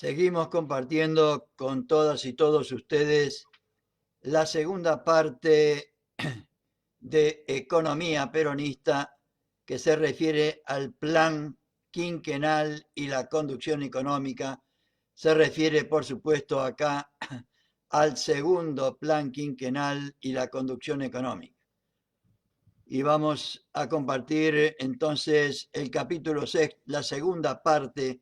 Seguimos compartiendo con todas y todos ustedes la segunda parte de Economía Peronista que se refiere al plan quinquenal y la conducción económica. Se refiere, por supuesto, acá al segundo plan quinquenal y la conducción económica. Y vamos a compartir entonces el capítulo 6, la segunda parte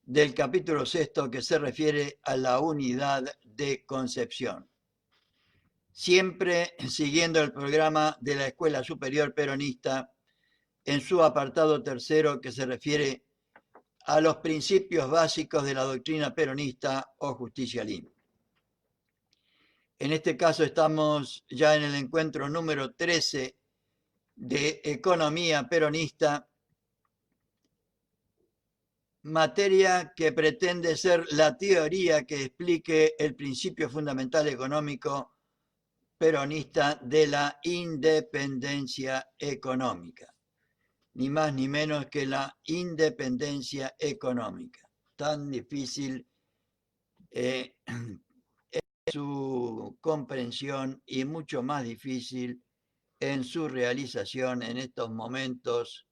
del capítulo 6 que se refiere a la unidad de concepción. Siempre siguiendo el programa de la Escuela Superior Peronista en su apartado tercero que se refiere a los principios básicos de la doctrina peronista o justicialismo. En este caso estamos ya en el encuentro número 13 de Economía Peronista, materia que pretende ser la teoría que explique el principio fundamental económico peronista de la independencia económica. Ni más ni menos que la independencia económica. Tan difícil es su comprensión y mucho más difícil en su realización en estos momentos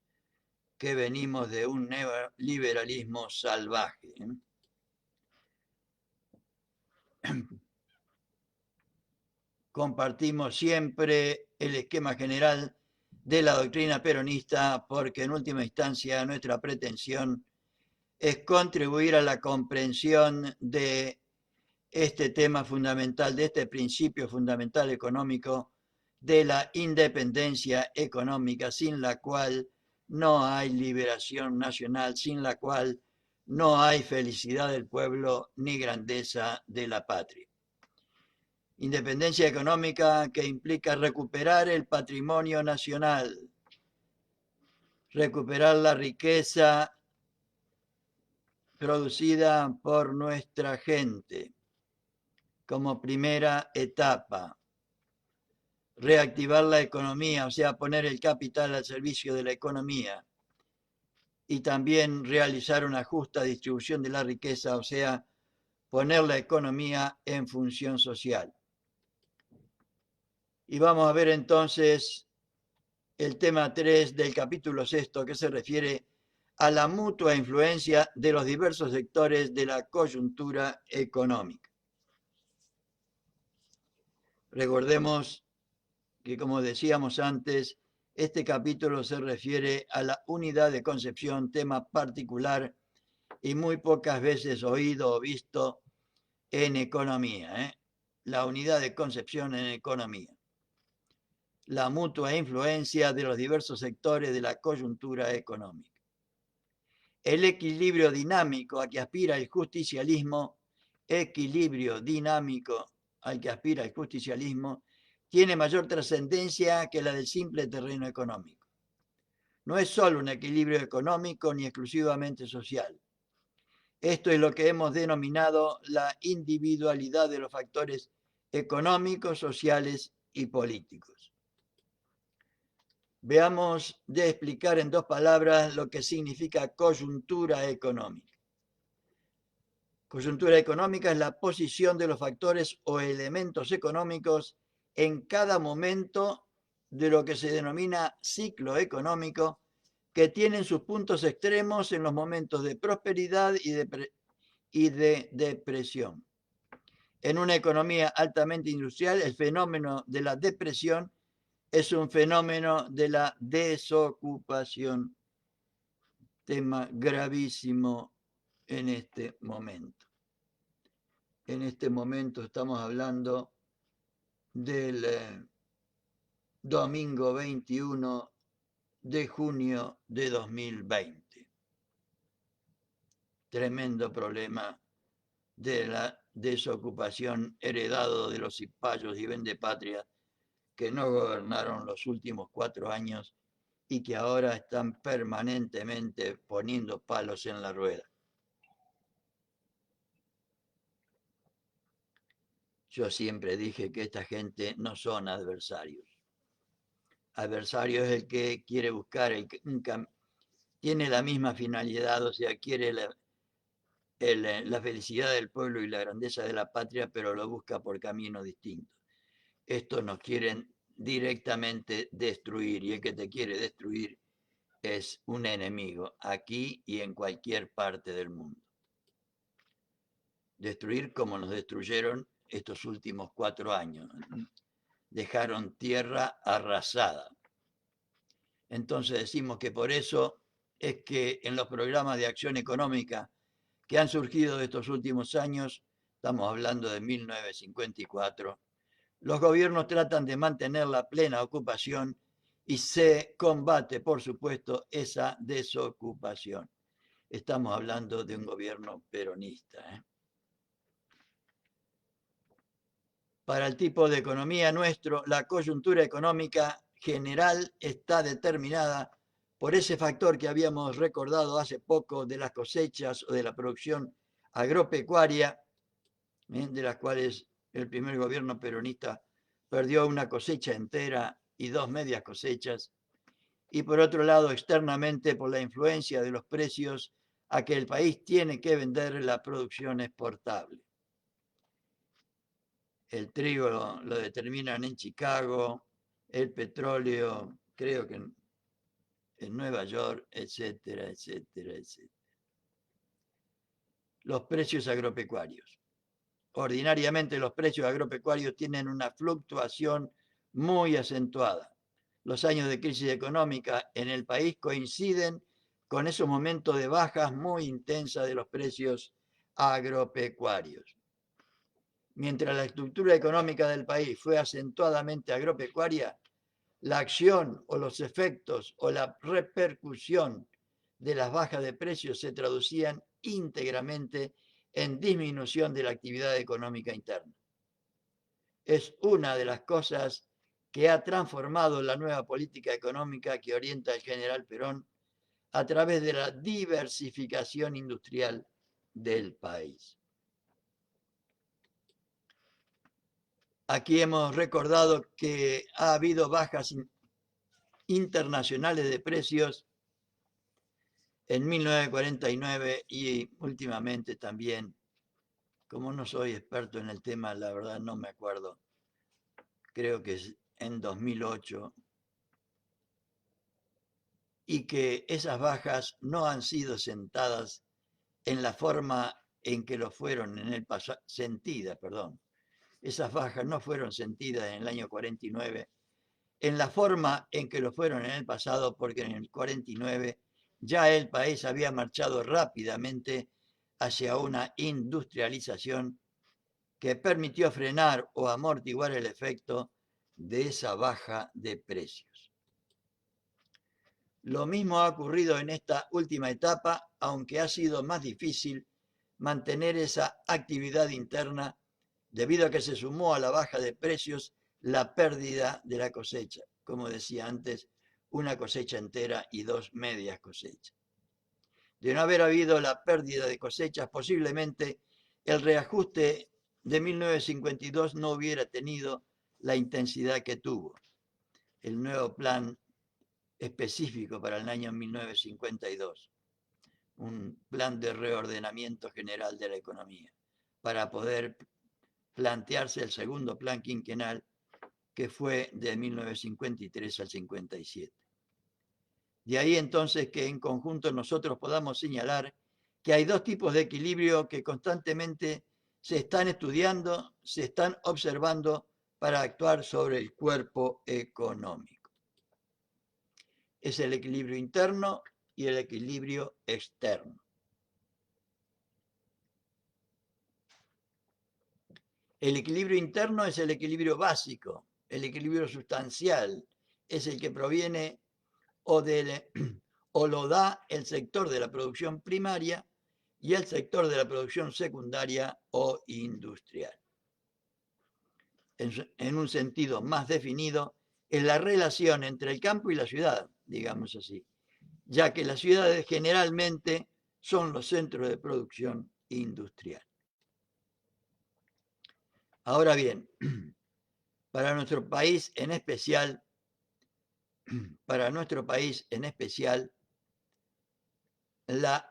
que venimos de un neoliberalismo salvaje. Compartimos siempre el esquema general de la doctrina peronista porque en última instancia nuestra pretensión es contribuir a la comprensión de este tema fundamental, de este principio fundamental económico de la independencia económica, sin la cual no hay liberación nacional, sin la cual no hay felicidad del pueblo ni grandeza de la patria. Independencia económica que implica recuperar el patrimonio nacional, recuperar la riqueza producida por nuestra gente como primera etapa, reactivar la economía, o sea, poner el capital al servicio de la economía y también realizar una justa distribución de la riqueza, o sea, poner la economía en función social. Y vamos a ver entonces el tema 3 del capítulo 6 que se refiere a la mutua influencia de los diversos sectores de la coyuntura económica. Recordemos que, como decíamos antes, este capítulo se refiere a la unidad de concepción, tema particular y muy pocas veces oído o visto en economía. La unidad de concepción en economía. La mutua influencia de los diversos sectores de la coyuntura económica. El equilibrio dinámico a que aspira el justicialismo, tiene mayor trascendencia que la del simple terreno económico. No es solo un equilibrio económico ni exclusivamente social. Esto es lo que hemos denominado la individualidad de los factores económicos, sociales y políticos. Veamos de explicar en dos palabras lo que significa coyuntura económica. Coyuntura económica es la posición de los factores o elementos económicos en cada momento de lo que se denomina ciclo económico, que tienen sus puntos extremos en los momentos de prosperidad y de depresión. En una economía altamente industrial, el fenómeno de la depresión es un fenómeno de la desocupación, tema gravísimo en este momento. En este momento estamos hablando del domingo 21 de junio de 2020. Tremendo problema de la desocupación heredado de los cipayos y vendepatrias que no gobernaron los últimos 4 años y que ahora están permanentemente poniendo palos en la rueda. Yo siempre dije que esta gente no son adversarios. Adversario es el que quiere buscar, tiene la misma finalidad, o sea, quiere la felicidad del pueblo y la grandeza de la patria, pero lo busca por caminos distintos. Estos nos quieren directamente destruir, y el que te quiere destruir es un enemigo, aquí y en cualquier parte del mundo. Destruir como nos destruyeron estos últimos 4 años. Dejaron tierra arrasada. Entonces decimos que por eso es que en los programas de acción económica que han surgido de estos últimos años, estamos hablando de 1954, los gobiernos tratan de mantener la plena ocupación y se combate, por supuesto, esa desocupación. Estamos hablando de un gobierno peronista. Para el tipo de economía nuestro, la coyuntura económica general está determinada por ese factor que habíamos recordado hace poco de las cosechas o de la producción agropecuaria, de las cuales el primer gobierno peronista perdió una cosecha entera y 2 medias cosechas, y por otro lado, externamente, por la influencia de los precios a que el país tiene que vender la producción exportable. El trigo lo determinan en Chicago, el petróleo, creo que en Nueva York, etcétera, etcétera, etcétera. Los precios agropecuarios. Ordinariamente los precios agropecuarios tienen una fluctuación muy acentuada. Los años de crisis económica en el país coinciden con esos momentos de bajas muy intensas de los precios agropecuarios. Mientras la estructura económica del país fue acentuadamente agropecuaria, la acción o los efectos o la repercusión de las bajas de precios se traducían íntegramente en disminución de la actividad económica interna. Es una de las cosas que ha transformado la nueva política económica que orienta el general Perón a través de la diversificación industrial del país. Aquí hemos recordado que ha habido bajas internacionales de precios en 1949 y últimamente también. Como no soy experto en el tema, la verdad no me acuerdo. Creo que es en 2008. Y que esas bajas no han sido sentadas en la forma en que lo fueron en el pasado, sentidas, perdón. Esas bajas no fueron sentidas en el año 49, en la forma en que lo fueron en el pasado, porque en el 49 ya el país había marchado rápidamente hacia una industrialización que permitió frenar o amortiguar el efecto de esa baja de precios. Lo mismo ha ocurrido en esta última etapa, aunque ha sido más difícil mantener esa actividad interna debido a que se sumó a la baja de precios la pérdida de la cosecha, como decía antes, una cosecha entera y 2 medias cosechas. De no haber habido la pérdida de cosechas, posiblemente el reajuste de 1952 no hubiera tenido la intensidad que tuvo. El nuevo plan específico para el año 1952, un plan de reordenamiento general de la economía, para poder plantearse el segundo plan quinquenal, que fue de 1953 al 57. De ahí entonces que en conjunto nosotros podamos señalar que hay 2 tipos de equilibrio que constantemente se están estudiando, se están observando para actuar sobre el cuerpo económico. Es el equilibrio interno y el equilibrio externo. El equilibrio interno es el equilibrio básico, el equilibrio sustancial, es el que proviene o lo da el sector de la producción primaria y el sector de la producción secundaria o industrial. En un sentido más definido, es la relación entre el campo y la ciudad, digamos así, ya que las ciudades generalmente son los centros de producción industrial. Ahora bien, para nuestro país en especial, la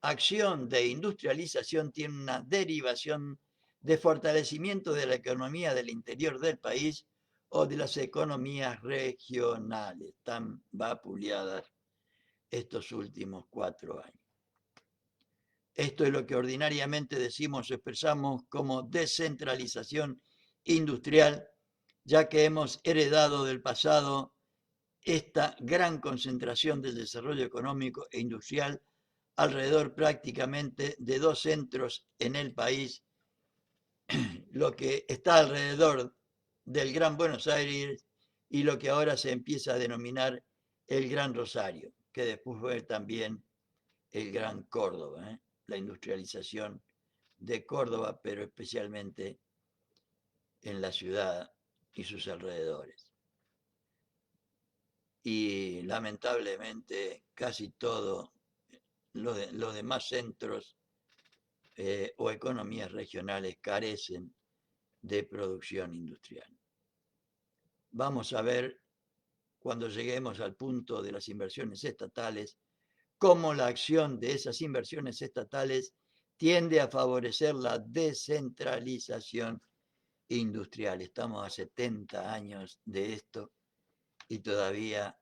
acción de industrialización tiene una derivación de fortalecimiento de la economía del interior del país o de las economías regionales, tan vapuleadas estos últimos 4 años. Esto es lo que ordinariamente decimos o expresamos como descentralización industrial, ya que hemos heredado del pasado esta gran concentración del desarrollo económico e industrial alrededor prácticamente de 2 centros en el país, lo que está alrededor del Gran Buenos Aires y lo que ahora se empieza a denominar el Gran Rosario, que después fue también el Gran Córdoba, la industrialización de Córdoba, pero especialmente en la ciudad y sus alrededores. Y lamentablemente casi todo los demás centros o economías regionales carecen de producción industrial. Vamos a ver, cuando lleguemos al punto de las inversiones estatales, cómo la acción de esas inversiones estatales tiende a favorecer la descentralización industrial. Estamos a 70 años de esto y todavía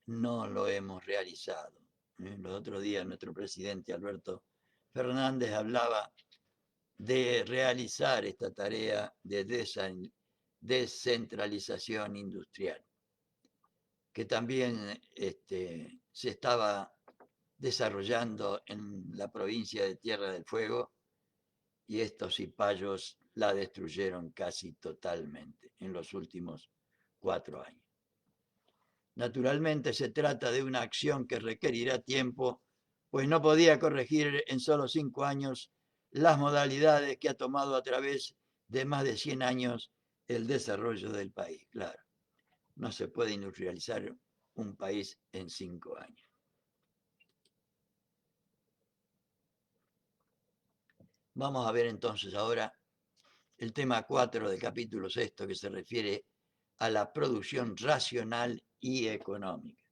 no lo hemos realizado. Los otros días nuestro presidente Alberto Fernández hablaba de realizar esta tarea de descentralización industrial, que también se estaba desarrollando en la provincia de Tierra del Fuego, y estos cipayos la destruyeron casi totalmente en los últimos 4 años. Naturalmente se trata de una acción que requerirá tiempo, pues no podía corregir en solo 5 años las modalidades que ha tomado a través de más de 100 años el desarrollo del país. Claro, no se puede industrializar un país en 5 años. Vamos a ver entonces ahora el tema 4 del capítulo 6, que se refiere a la producción racional y económica.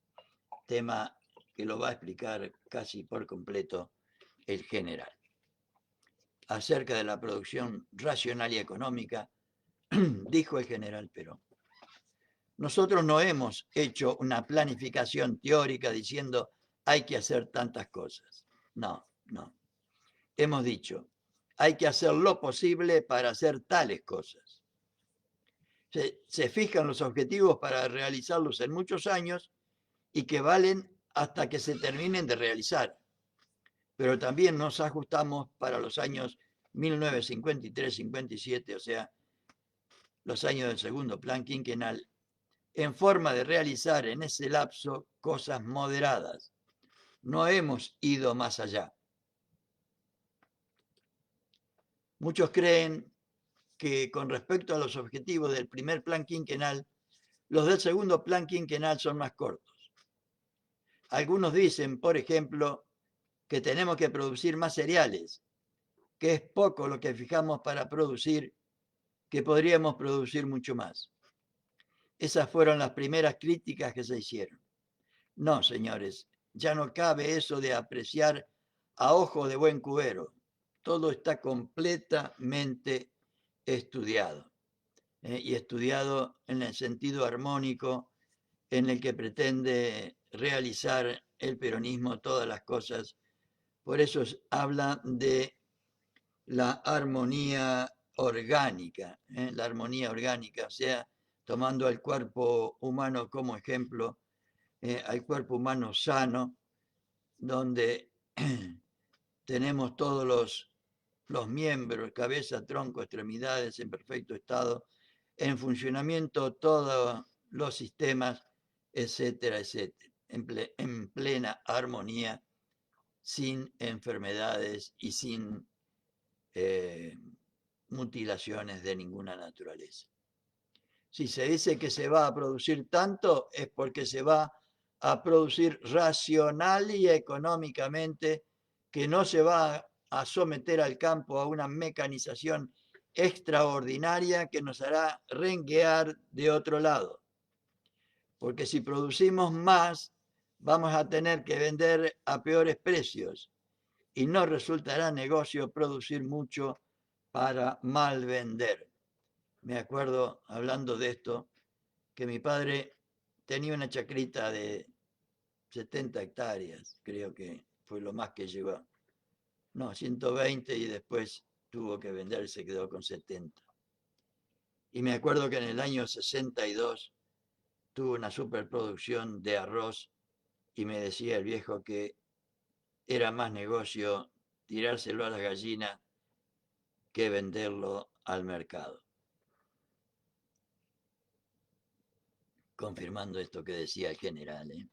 Tema que lo va a explicar casi por completo el general. Acerca de la producción racional y económica, dijo el general Perón: nosotros no hemos hecho una planificación teórica diciendo hay que hacer tantas cosas. No. Hemos dicho, hay que hacer lo posible para hacer tales cosas. Se fijan los objetivos para realizarlos en muchos años y que valen hasta que se terminen de realizar. Pero también nos ajustamos para los años 1953-57, o sea, los años del segundo plan quinquenal, en forma de realizar en ese lapso cosas moderadas. No hemos ido más allá. Muchos creen que con respecto a los objetivos del primer plan quinquenal, los del segundo plan quinquenal son más cortos. Algunos dicen, por ejemplo, que tenemos que producir más cereales, que es poco lo que fijamos para producir, que podríamos producir mucho más. Esas fueron las primeras críticas que se hicieron. No, señores, ya no cabe eso de apreciar a ojo de buen cubero. Todo está completamente estudiado. Y estudiado en el sentido armónico en el que pretende realizar el peronismo todas las cosas. Por eso habla de la armonía orgánica, la armonía orgánica, o sea, tomando al cuerpo humano como ejemplo, al cuerpo humano sano, donde tenemos todos los miembros, cabeza, tronco, extremidades en perfecto estado, en funcionamiento todos los sistemas, etcétera, etcétera, en plena armonía, sin enfermedades y sin mutilaciones de ninguna naturaleza. Si se dice que se va a producir tanto, es porque se va a producir racional y económicamente, que no se va a someter al campo a una mecanización extraordinaria que nos hará renguear de otro lado. Porque si producimos más, vamos a tener que vender a peores precios. y no resultará negocio producir mucho para mal vender. Me acuerdo, hablando de esto, que mi padre tenía una chacrita de 70 hectáreas, creo que fue lo más que llegó. No, 120, y después tuvo que vender y se quedó con 70. Y me acuerdo que en el año 62 tuvo una superproducción de arroz y me decía el viejo que era más negocio tirárselo a las gallinas que venderlo al mercado. Confirmando esto que decía el general,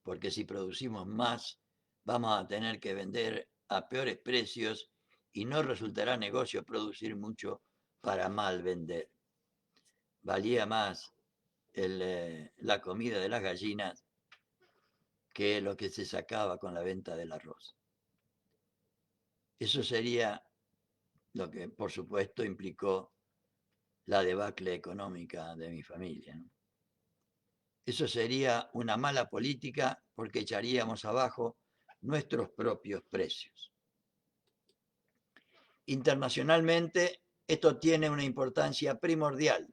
porque si producimos más, vamos a tener que vender a peores precios y no resultará negocio producir mucho para mal vender. Valía más la comida de las gallinas que lo que se sacaba con la venta del arroz. Eso sería lo que, por supuesto, implicó la debacle económica de mi familia, ¿no? Eso sería una mala política porque echaríamos abajo nuestros propios precios. Internacionalmente, esto tiene una importancia primordial.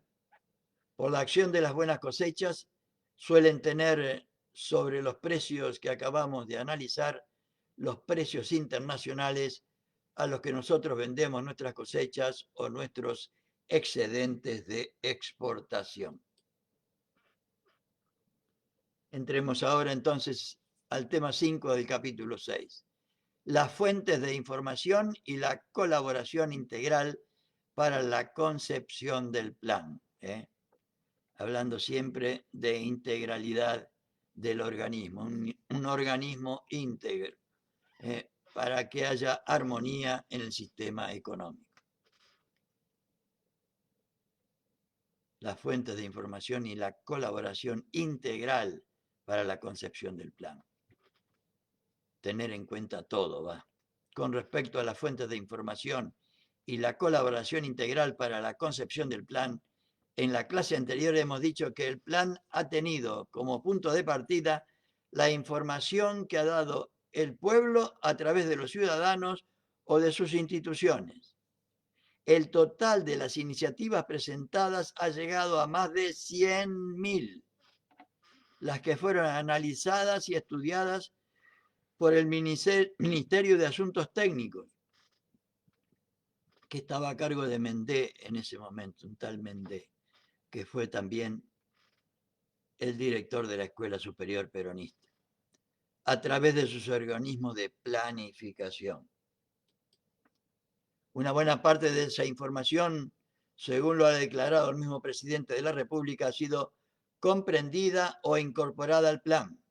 Por la acción de las buenas cosechas, suelen tener sobre los precios que acabamos de analizar los precios internacionales a los que nosotros vendemos nuestras cosechas o nuestros excedentes de exportación. Entremos ahora entonces al tema 5 del capítulo 6. Las fuentes de información y la colaboración integral para la concepción del plan. Hablando siempre de integralidad del organismo, un organismo íntegro, para que haya armonía en el sistema económico. Las fuentes de información y la colaboración integral para la concepción del plan. Tener en cuenta todo, ¿va? Con respecto a las fuentes de información y la colaboración integral para la concepción del plan, en la clase anterior hemos dicho que el plan ha tenido como punto de partida la información que ha dado el pueblo a través de los ciudadanos o de sus instituciones. El total de las iniciativas presentadas ha llegado a más de 100.000, las que fueron analizadas y estudiadas por el Ministerio de Asuntos Técnicos, que estaba a cargo de Mendé en ese momento, un tal Mendé, que fue también el director de la Escuela Superior Peronista, a través de sus organismos de planificación. Una buena parte de esa información, según lo ha declarado el mismo presidente de la República, ha sido comprendida o incorporada al plan.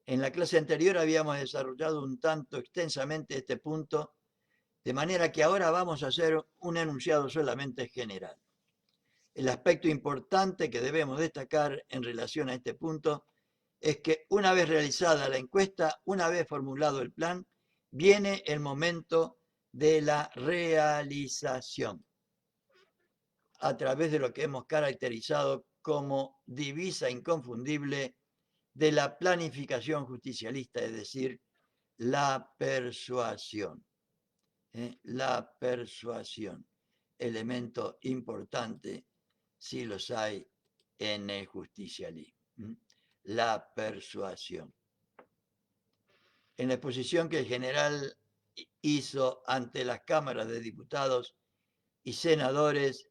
En la clase anterior habíamos desarrollado un tanto extensamente este punto, de manera que ahora vamos a hacer un enunciado solamente general. El aspecto importante que debemos destacar en relación a este punto es que una vez realizada la encuesta, una vez formulado el plan, viene el momento de la realización, a través de lo que hemos caracterizado como divisa inconfundible de la planificación justicialista, es decir, la persuasión. La persuasión, elemento importante si los hay en el justicialismo. La persuasión. En la exposición que el general hizo ante las cámaras de diputados y senadores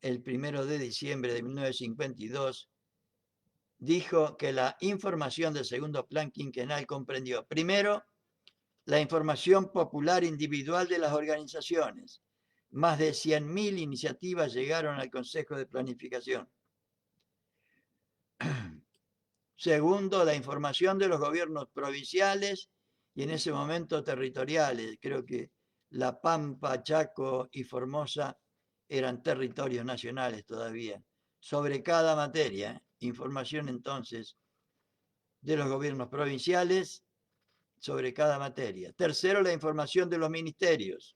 el 1 de diciembre de 1952, dijo que la información del segundo plan quinquenal comprendió, primero, la información popular individual de las organizaciones. Más de 100.000 iniciativas llegaron al Consejo de Planificación. Segundo, la información de los gobiernos provinciales y en ese momento territoriales. Creo que La Pampa, Chaco y Formosa eran territorios nacionales todavía. Sobre cada materia, información entonces de los gobiernos provinciales sobre cada materia. Tercero, la información de los ministerios.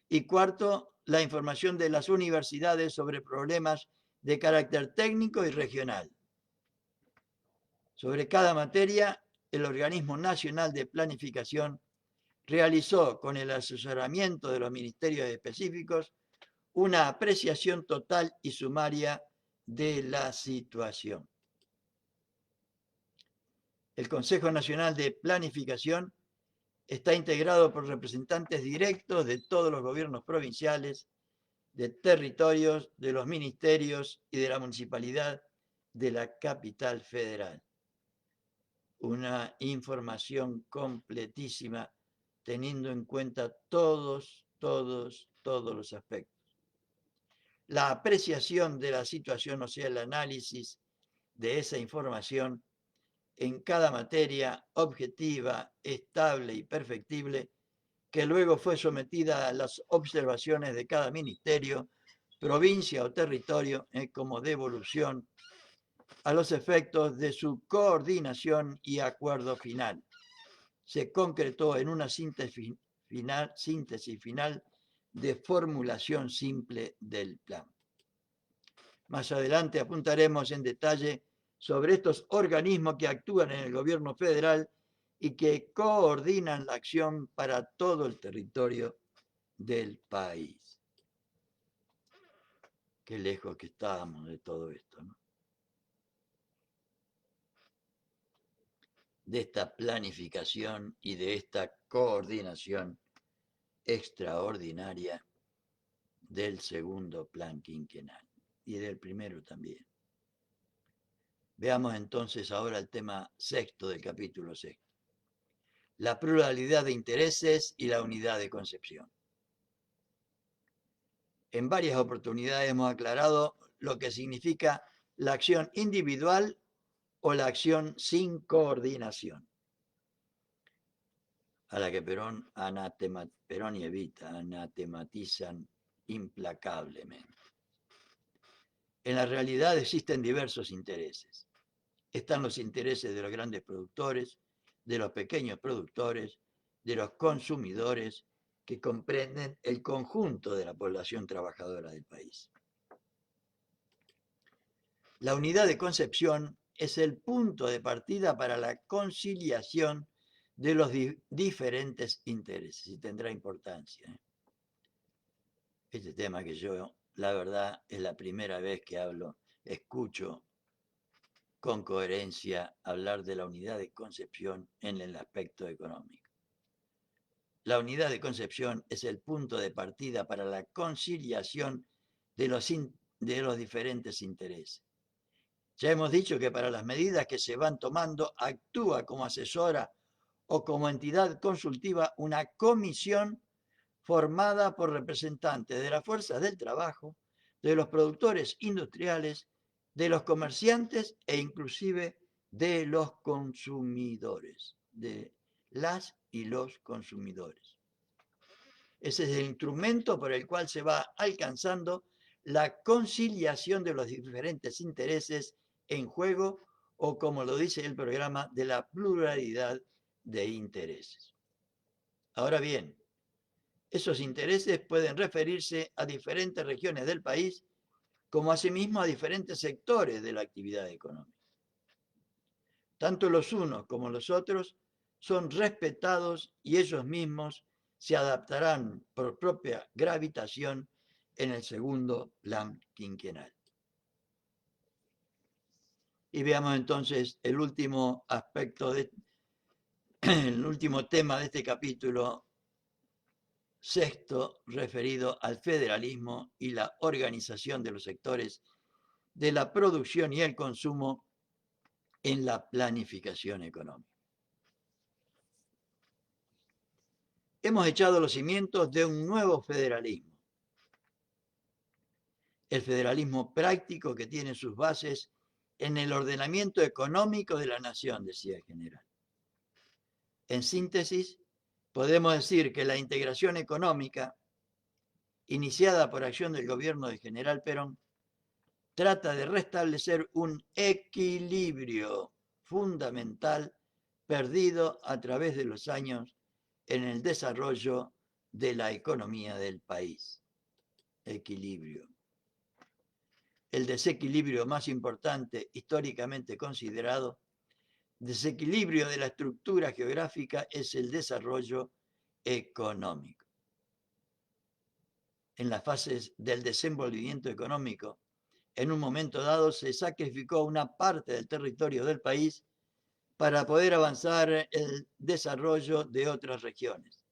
Y cuarto, la información de las universidades sobre problemas de carácter técnico y regional. Sobre cada materia, el Organismo Nacional de Planificación realizó con el asesoramiento de los ministerios específicos una apreciación total y sumaria de la situación. El Consejo Nacional de Planificación está integrado por representantes directos de todos los gobiernos provinciales, de territorios, de los ministerios y de la municipalidad de la capital federal. Una información completísima teniendo en cuenta todos los aspectos. La apreciación de la situación, o sea, el análisis de esa información en cada materia objetiva, estable y perfectible, que luego fue sometida a las observaciones de cada ministerio, provincia o territorio como devolución a los efectos de su coordinación y acuerdo final. Se concretó en una síntesis final de formulación simple del plan. Más adelante apuntaremos en detalle sobre estos organismos que actúan en el gobierno federal y que coordinan la acción para todo el territorio del país. Qué lejos que estábamos de todo esto, ¿no? De esta planificación y de esta coordinación extraordinaria del segundo plan quinquenal y del primero también. Veamos entonces ahora el tema sexto del capítulo sexto. La pluralidad de intereses y la unidad de concepción. En varias oportunidades hemos aclarado lo que significa la acción individual o la acción sin coordinación, a la que Perón y Evita anatematizan implacablemente. En la realidad existen diversos intereses. Están los intereses de los grandes productores, de los pequeños productores, de los consumidores, que comprenden el conjunto de la población trabajadora del país. La unidad de concepción es el punto de partida para la conciliación de los diferentes intereses y tendrá importancia. Este tema que yo, la verdad, es la primera vez que escucho con coherencia hablar de la unidad de concepción en el aspecto económico. La unidad de concepción es el punto de partida para la conciliación de los diferentes intereses. Ya hemos dicho que para las medidas que se van tomando actúa como asesora o como entidad consultiva una comisión formada por representantes de las fuerzas del trabajo, de los productores industriales, de los comerciantes e inclusive de los consumidores, de las y los consumidores. Ese es el instrumento por el cual se va alcanzando la conciliación de los diferentes intereses en juego o, como lo dice el programa, de la pluralidad de intereses. Ahora bien, esos intereses pueden referirse a diferentes regiones del país, como asimismo a diferentes sectores de la actividad económica. Tanto los unos como los otros son respetados y ellos mismos se adaptarán por propia gravitación en el segundo plan quinquenal. Y veamos entonces el último aspecto, el último tema de este capítulo sexto, referido al federalismo y la organización de los sectores de la producción y el consumo en la planificación económica. Hemos echado los cimientos de un nuevo federalismo. El federalismo práctico que tiene sus bases en el ordenamiento económico de la nación, decía el general. En síntesis, podemos decir que la integración económica, iniciada por acción del gobierno del general Perón, trata de restablecer un equilibrio fundamental perdido a través de los años en el desarrollo de la economía del país. Equilibrio. El desequilibrio más importante históricamente considerado, desequilibrio de la estructura geográfica, es el desarrollo económico. En las fases del desenvolvimiento económico, en un momento dado se sacrificó una parte del territorio del país para poder avanzar el desarrollo de otras regiones.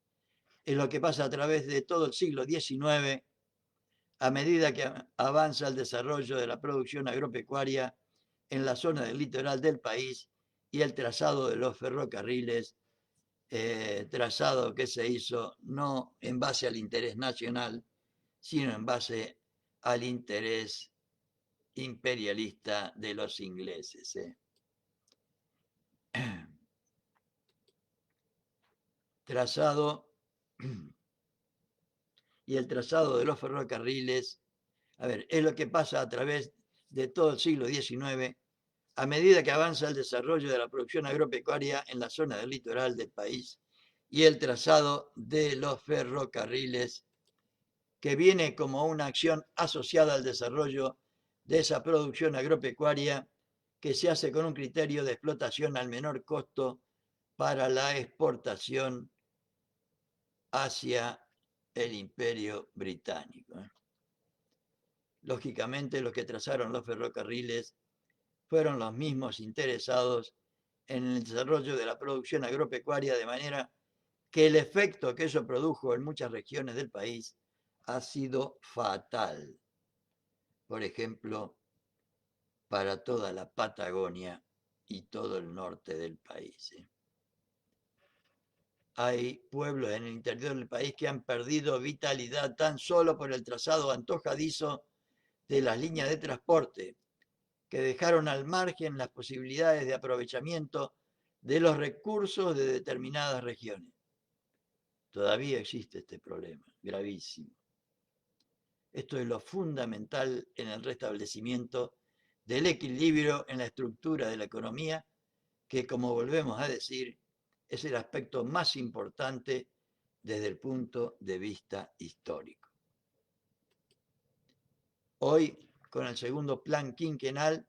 Es lo que pasa a través de todo el siglo XIX, a medida que avanza el desarrollo de la producción agropecuaria en la zona del litoral del país y el trazado de los ferrocarriles, trazado que se hizo no en base al interés nacional, sino en base al interés imperialista de los ingleses. Trazado y el trazado de los ferrocarriles, a ver, es lo que pasa a través de todo el siglo XIX, a medida que avanza el desarrollo de la producción agropecuaria en la zona del litoral del país y el trazado de los ferrocarriles, que viene como una acción asociada al desarrollo de esa producción agropecuaria que se hace con un criterio de explotación al menor costo para la exportación hacia el Imperio Británico. Lógicamente, los que trazaron los ferrocarriles fueron los mismos interesados en el desarrollo de la producción agropecuaria, de manera que el efecto que eso produjo en muchas regiones del país ha sido fatal. Por ejemplo, para toda la Patagonia y todo el norte del país. Hay pueblos en el interior del país que han perdido vitalidad tan solo por el trazado antojadizo de las líneas de transporte, que dejaron al margen las posibilidades de aprovechamiento de los recursos de determinadas regiones. Todavía existe este problema, gravísimo. Esto es lo fundamental en el restablecimiento del equilibrio en la estructura de la economía, que, como volvemos a decir, es el aspecto más importante desde el punto de vista histórico. Hoy, con el segundo plan quinquenal,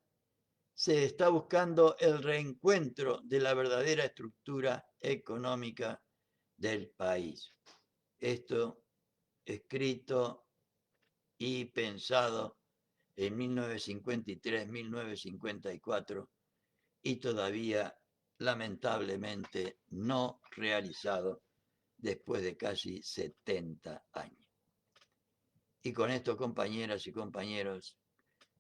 se está buscando el reencuentro de la verdadera estructura económica del país. Esto escrito y pensado en 1953, 1954 y todavía lamentablemente no realizado después de casi 70 años. Y con esto, compañeras y compañeros,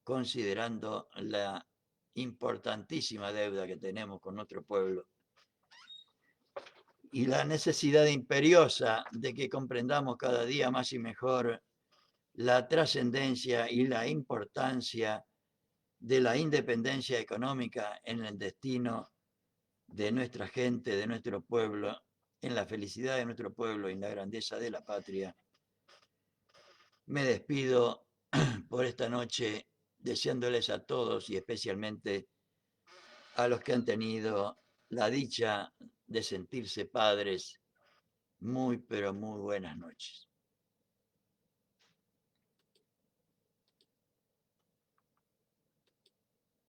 considerando la importantísima deuda que tenemos con nuestro pueblo y la necesidad imperiosa de que comprendamos cada día más y mejor la trascendencia y la importancia de la independencia económica en el destino de nuestra gente, de nuestro pueblo, en la felicidad de nuestro pueblo y en la grandeza de la patria, me despido por esta noche deseándoles a todos y especialmente a los que han tenido la dicha de sentirse padres, muy pero muy buenas noches.